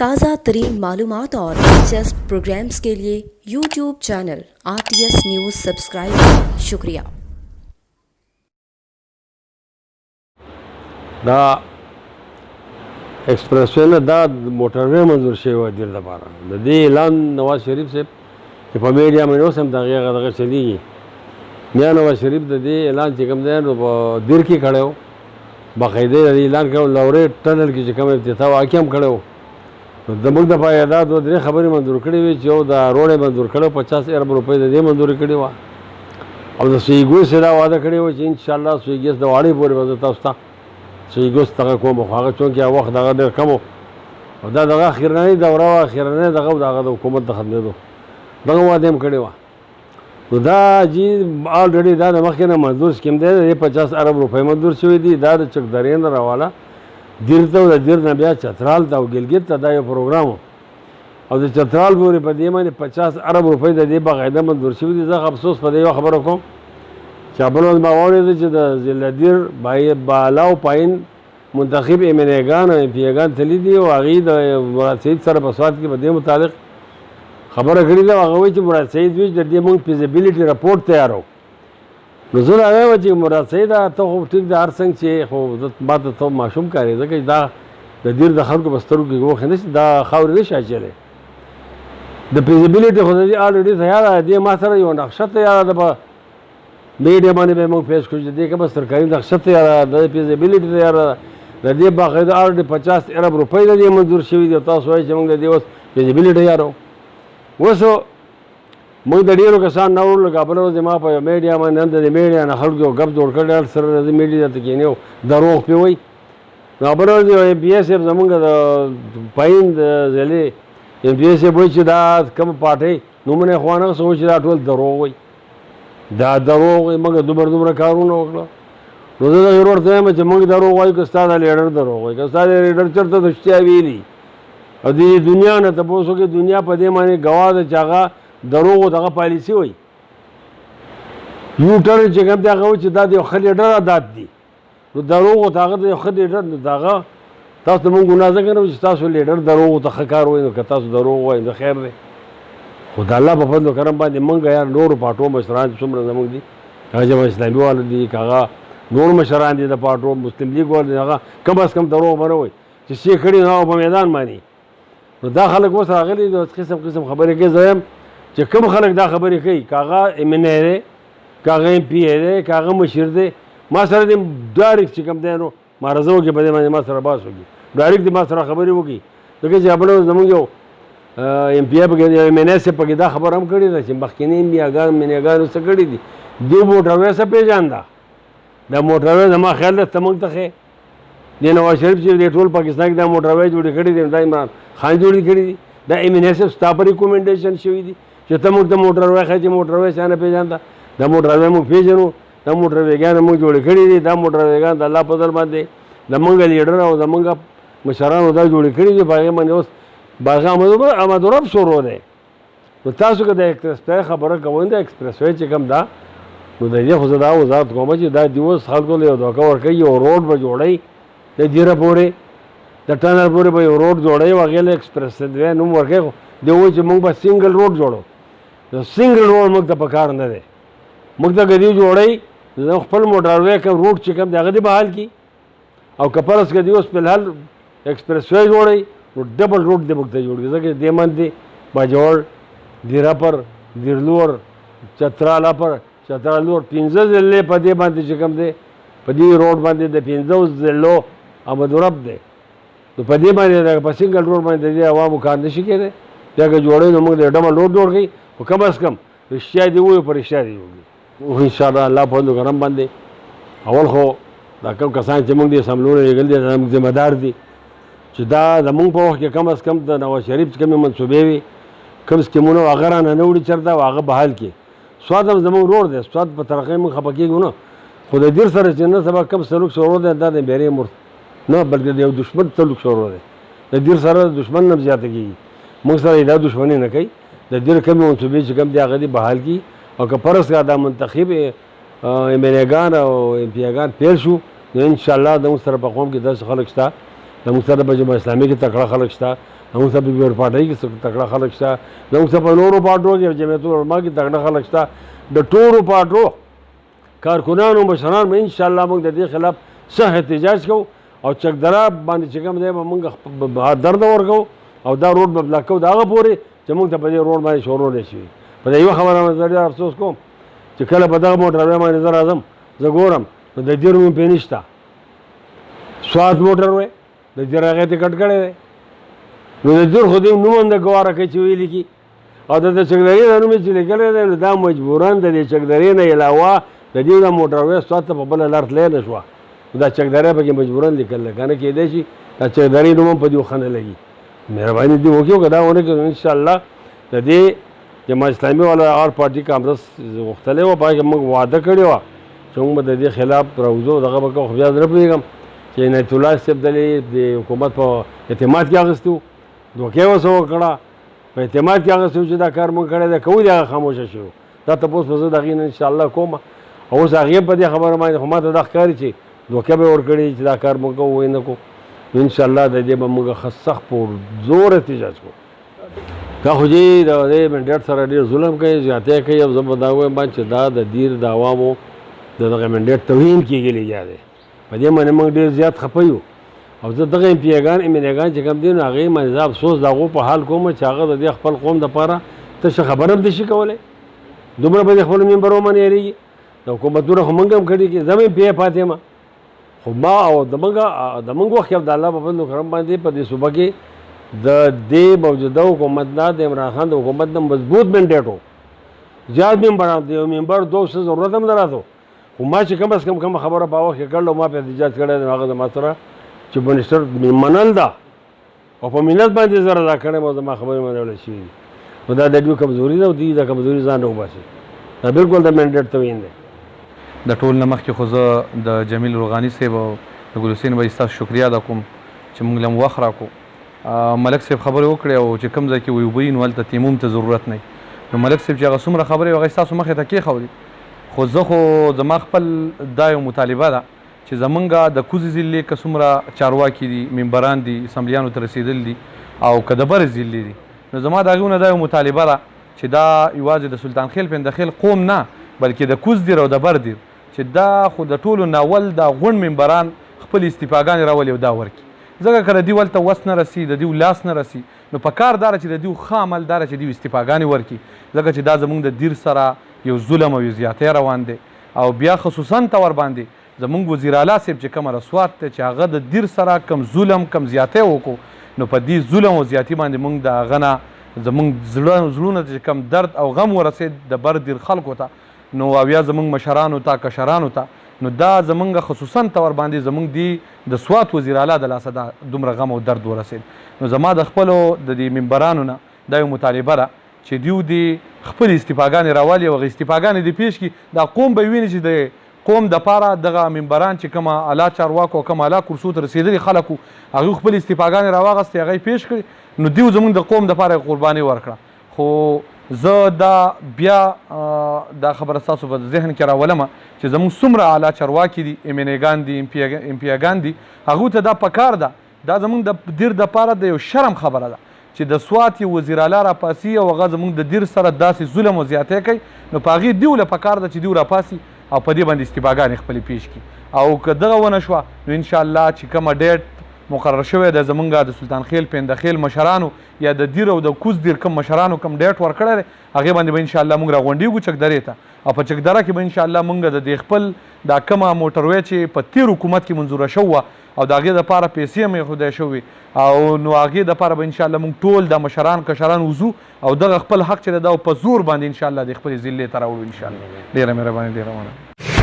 ताज़ा तरीन मालूमात और दिलचस्प प्रोग्राम्स के लिए YouTube channel RTS news subscribe करें। शुक्रिया। دا एक्सप्रेसवे نه دا موټروي منظور شوی و دیر لپاره د دې اعلان نواز شریف صاحب چې په میډیا باندې اوس هم دغه چلیږي میا نواز شریف د دې اعلان چې کوم دی نو په دیر کې کړی و باقاعده د اعلان کړی لورې ټنل کې چې کوم افتتاح واقع هم کړی و نو زموږ دپاره دا دوه درې خبرې منظور کړې وې چې یو د روډ یې منظور کړی 50 ارب روپۍ د دې منظوري کړې وه او د سویګوس یې دا وعده کړې وه چې انشاءالله سویګس د واړې پورې به زه تاسو ته سویګوس دغه کوم خو هغه چونکې وخت دغه ډېر کم و او دا دغه اخرنۍ دوره وه اخرنۍ دغه د هغه د حکومت د ختمېدو دغه وعده هم کړې وه نو دا جي الریډي دا د مخکې نه منظور سکیم دی د 50 ارب روپۍ منظور شوي دي دا د چک درې نه راواله دیر ته او د دیر نه بیا چترال ته او ګلګت ته دا یو پروګرام و او د چترال پورې په دې باندې 50 ارب روپۍ د دې باقاعده منظور شوي دي زه افسوس په دې یوه خبره کوم چې بل ورځ ما واورېده چې د ضلع دیر بالا او پایین منتخب امنیګان او امپیګان تللي دي او هغې د مراد سعید سره په سوات کې په دې متعلق خبره کړې ده هغه وایي چې مراد سعید ویچ د دې موږ فیزیبیلیټي رپورټ تیارو نو زه هغه وایم چې مراد سعیده ته خو ټیک د هر څنګه چې خو ما ته ته ماشوم کارې ځکه چې دا د دیر د خلکو په سترګو کې ګوښې نه شي دا خاورې نه شي اچولی د فیزیبیلیټي خو د دې الریډي تیاره ده دې ما سره یوه نقشه تیاره ده په میډیا باندې به موږ پیش کړو چې دې کې به سرکاري نقشه تیاره ده د فیزیبیلیټي تیاره ده د دې باقاعده الریډي 50 ارب روپۍ د دې منظور شوي دي او تاسو وایئ چې موږ د دې اوس فیزیبیلیټي تیارو اوس موږ د ډېرو کسان نه وړو لکه بله ورځ ما په میډیا باندې هم د دې میډیا نه خلکو یو ګپ جوړ کړی هر سره د میډیا ته کښېني او دروغ پرې وایي نو بله ورځ یو ایم پي اے صاحب زمونږ د پاین د ضلعې ایم پي اے صاحب وایي چې دا کومه پارټۍ نومونه یې خو هغسې وایي چې دا ټول دروغ وایي دا دروغ وایي موږ دومره کارونه وکړه نو زه دغې ورور ته وایم چې موږ دروغ وایو که ستا د لیډر دروغ وایي که ستا د لیډر چېرته رښتیا ویلي او د دنیا نه تپوس وکړي دنیا په دې باندې ګواه ده چې هغه دروغو دغه پالیسي وایي یو ټرن چې کوم دی هغه وایي چې دا د یو ښه لیډر عادات دي نو دروغو ته هغه د یو ښه لیډر نو د هغه تاسو ته مونږ ګناه ځکه نه وایو چې تاسو لیډر دروغو ته ښه کار وایي نو که تاسو دروغ وایي نو خیر دی خو د الله په فضل و کرم باندې مونږ یار نورو پاټو مشران چې څومره زموږ دي هغه جمع اسلامي والا دي که هغه نور مشران دي د پاټو مسلم لیګ والا دي هغه کم از کم دروغ به نه وایي چې څه کړي نو په میدان باندې نو دا خلک اوس راغلي دي قسم خبرې کوي زه یم چې کوم خلک دا خبرې کوي که هغه امنی دی که هغه ایم پي اے دی که هغه مشر دی ما سره دې ډایرکټ چې کوم دی نو معرضه وکړي په دې باندې ما سره بحث وکړي ډایرکټ دې ما سره خبرې وکړي ځکه چې بله ورځ زموږ یو ایم پي اے پکې یو امنی صاحب پکې دا خبره هم کړې ده چې مخکیني امنیګانو څه کړي دي دې موټروی څه پېژانده دا موټروی زما خیال ده ته موږ ته ښې دې نواز شریف چې دې ټول پاکستان کې دا موټروی جوړې کړي دي دا عمران خان جوړې کړي دي دا امنی صاحب ستا په ریکومنډیشن شوي دي چې ته موږ ته موټروی ښایي چې موټروی چا نه پېژانده دا موټروی موږ پېژنو دا موټرویګان موږ جوړې کړي دي دا موټرویګان د الله په فضل باندې زمونږ لیډر او زمونږ مشرانو دا جوړې کړي دي په هغې باندې اوس باغ آمدورب شروع دی نو تاسو که د ایکسپرس خبره کوئ د ایکسپرس وی چې کوم دا نو د دې خو زه دا وضاحت کوم چې دا دې اوس خلکو له یو دوکه ورکوي یو روډ به جوړوي د دیره پورې د ټنل پورې به یو روډ جوړوي او هغې له ایکسپرس دوی نوم ورکوي خو دی وایي چې موږ به سنګل روډ جوړو د سنګل روډ موږ ته پکار نه دی موږ ته که دې جوړوي نو خپل موټروی کوم روډ چې کوم دی هغه دې به حل کړي او که فرض که دې اوس فلحال ایکسپرس وی جوړوي نو ډبل روډ دې موږ ته جوړ کړي ځکه دې باندې باجوړ دیره پر دیرلور چترال اپر چترال لور 15 ضلعې په دې باندې چې کوم دی په دې روډ باندې د 15 ضلعو آمدورب دی نو په دې باندې په سنګل روډ باندې د دې عوامو کار نه شي کېدی بیا که جوړوي نو موږ د ډبل روډ جوړ کړئ خو کم از کم رښتیا دې ووایو په رښتیا دې وکړي انشاءالله الله په فضل و کرم باندې اول خو دا کوم کسان چې موږ دې اسمبلونه لېږلي دي زموږ ذمه دار دي چې دا زموږ په وخت کې کم از کم د نواز شریف چې کومې منصوبې وي کوم سکیمونه هغه رانه نه وړي چېرته او هغه بحال کړي سواد هم زموږ روډ دی سواد په ترقۍ موږ خفه کېږو نه خو د دیر سره چې نه سبا کم سلوک شروع دی دا د بیرې مور نه بلکې د یو دشمن سلوک شروع دی د دیر سره د دشمن نه زیاته کېږي موږ سره دا دشمني نه کوي د دیر کمې منصوبې چې کوم دی هغه دې بحال کړي او که فرض کړه دا منتخب امنیګان او ایم پي اګان پیل شو نو انشاءالله زموږ سره په قوم کې داسې خلک شته زموږ سره په جماعت اسلامي کې تکړه خلک شته، زموږ سره په پیپلز پارټۍ کې تکړه خلک شته، زموږ سره په نورو پارټو کې جمعیت العلما کې تکړه خلک شته. د ټولو پارټو کارکنانو مشران به انشاءالله موږ د دې خلاف سخت احتجاج کوو او چکدره باندې چې کوم دی به موږ درد ورکوو او دا روډ به بلاک کوو د هغه پورې چې موږ ته په دې روډ باندې شروع نه شي. په دې یوه خبره باندې زه ډېر افسوس کوم چې کله په دغه موټروی باندې زه راځم زه ګورم نو د دیر نوم پرې نشته، سوات موټروی د دیر هغې ټکټ کړی دی، نو د دیر خو دې نوم هم د ګواره کوي چې ویې لیکي او د چکدرې دا نوم یې چې لیکلی دی نو دا مجبوراً د دې چکدرې نه علاوه د دې دا موټروی سوات ته په بله لار تللی نه شوه، دا چکدرې پکې مجبوراً لیکل دی، که نه کېدی شي دا چکدرې نوم هم په دې ښه نه لګي. مهرباني دې وکړي که دا ونه کړي انشاءالله د دې جماعت اسلامي والا هر پارټي کانفرنس غوښتلی وه، په هغې کې موږ وعده کړې وه چې موږ به د دې خلاف راوځو دغه به کوو. خو بیا زه نه پوهېږم چې عنایت الله صاحب د حکومت په اعتماد کې اخیستي وو، دوکې یې ورسره وکړه، په اعتماد کې اخیستي وو چې دا کار موږ کړی دی، کوو دې هغه خاموشه شوي. دا تپوس به زه د هغې نه انشاءالله کوم، او اوس هغې په دې خبره باندې خو ما ته دا ښکاري چې دوکه به یې ورکړې چې دا کار موږ کوو نه کوو. انشاءالله د دې به موږ ښه سخت په زور احتجاج کوو. دا خو چې د دې منډیټ سره ډېر ظلم کوي، زیاتی کوي، او زه به دا وایم چې دا د دیر د عوامو د دغه منډیټ توهین کېږي لګیا دی. په دې باندې موږ ډېر زیات خفه یو او زه دغه امینګان چې کوم دي نو هغې باندې زه افسوس د هغو په حال کوم چې هغه د دې خپل قوم دپاره تشه خبره هم نشي کولی، دومره به د خپلو ممبرو باندې هېرېږي. د حکومتونه خو موږ هم کړي چې زه هم پې پاتې یم، خو ما او د موږ وخت کې د الله په فضل و کرم باندې په دې صوبه کې د دې موجوده حکومت نه د عمران خان د حکومت نه مضبوط منډیټ و، زیات ممبران د یو ممبر 200 ضرورت هم نه راته، خو ما چې کم از کم کومه خبره په وخت کې کړله ما په احتجاج کړی دی، هغه زما سره چې منسټر منل ده او په ملت باندې زه رضا کړی یم او زما خبرې منلی شوي دي، نو دا د دوی کمزوري ده او دوی د کمزوري ځان راوباسي. دا بالکل د منډیټ توهین دی. د ټول نه مخکې خو زه د جمیل روغاني صاحب او د ګل حسین بھائی ستاسو شکریا ادا کوم چې موږ له وخت راکړو. ملک صاحب خبرې وکړې او چې کوم ځای کې وي اوبه وي نو هلته تیموم ته ضرورت نه وي، نو ملک صاحب چې هغه څومره خبرې وي هغه ستاسو مخې ته کېښودې، خو زه خو زما خپل دا یو مطالبه ده چې زمونږ د کوزې ضلعې که څومره چارواکي دي، ممبران دي، اسمبلیانو ته رسېدل دي او که د برې ضلعې دي، نو زما د هغې نه دا یو مطالبه ده چې دا یوازې د سلطان خیل پندخیل قوم نه بلکې د کوز دیر او د بر دیر چې دا خو د ټولو ناول دا غونډ ممبران خپل استعفاګانې راولي او دا ورکړي، ځکه که د دوی ولته وس نه رسي، د دوی لاس نه رسي، نو په کار داره چې د دوی ښه عمل داره چې دوی استعفاګانې ورکړي، ځکه چې دا زموږ د دیر سره یو ظلم او یو زیاتی روان دی. او بیا خصوصا تور باندې زموږ وزیر اعلی صاحب چې کومه رسوات دی چې هغه د دیر سره کم ظلم کم زیاتی وکړو، نو په دې ظلم او زیاتي باندې موږ د هغه نه زموږ زړونه چې کم درد او غم ورسېد د بر دیر خلکو ته، نو او یا زموږ مشرانو ته کشرانو ته، نو دا زمونږ خصوصا تور باندې زمونږ د سوات وزیر اعلی د لاسه دا دومره غم او درد ورسېد. نو زما د خپلو د دې ممبرانو نه دا یو مطالبه ده چې دوی دې خپل استعفاګانې راولي او هغه استعفاګانې دې پیش کړي، دا قوم به ویني چې د قوم دپاره دغه ممبران چې کومه اعلی چارواکو او کوم اعلی کرسو ته رسېدلي خلک وو هغوی خپل استعفاګانې راواغستې هغه یې پیش کړي، نو دوی زمونږ د قوم دپاره یې قرباني ورکړه. خو زه دا بیا دا خبره ستاسو په ذهن کې راولمه چې زموږ څومره اعلی چارواکي دي، امینګان دي، امپیاګان دي، هغوی ته دا پکار ده، دا زموږ د دیر دپاره د یو شرم خبره ده چې د سوات یو وزیر اعلی راپاسي او هغه زموږ د دیر سره داسې ظلم او زیاتی کوي، نو په هغې دیو له پکار ده چې دیو راپاسي او په دې باندې استعفاګانې خپلې پیش کړي، او که دغه ونه شوه نو انشاءالله چې کومه ډیټ مقرر شوی د زمونږ د سلطان خیل پندخیل مشرانو یا د دیر او د کوز دیر کم مشرانو کم ډیټ ورکړی دی هغې باندې به انشاءالله موږ راغونډېږو چکدرې ته، او په چکدره کې به انشاءالله موږ د دې خپل دا کومه موټروی چې په تېر حکومت کې منظوره شوې وه او د هغې دپاره پیسې هم ایښودی شوې او نو هغې دپاره به انشاءالله موږ ټول دا مشران کشران وځو او دغه خپل حق چې دی دا په زور باندې انشاءالله د خپلې ضلعې ته راوړو انشاءالله. ډېره مهرباني، ډېره مننه.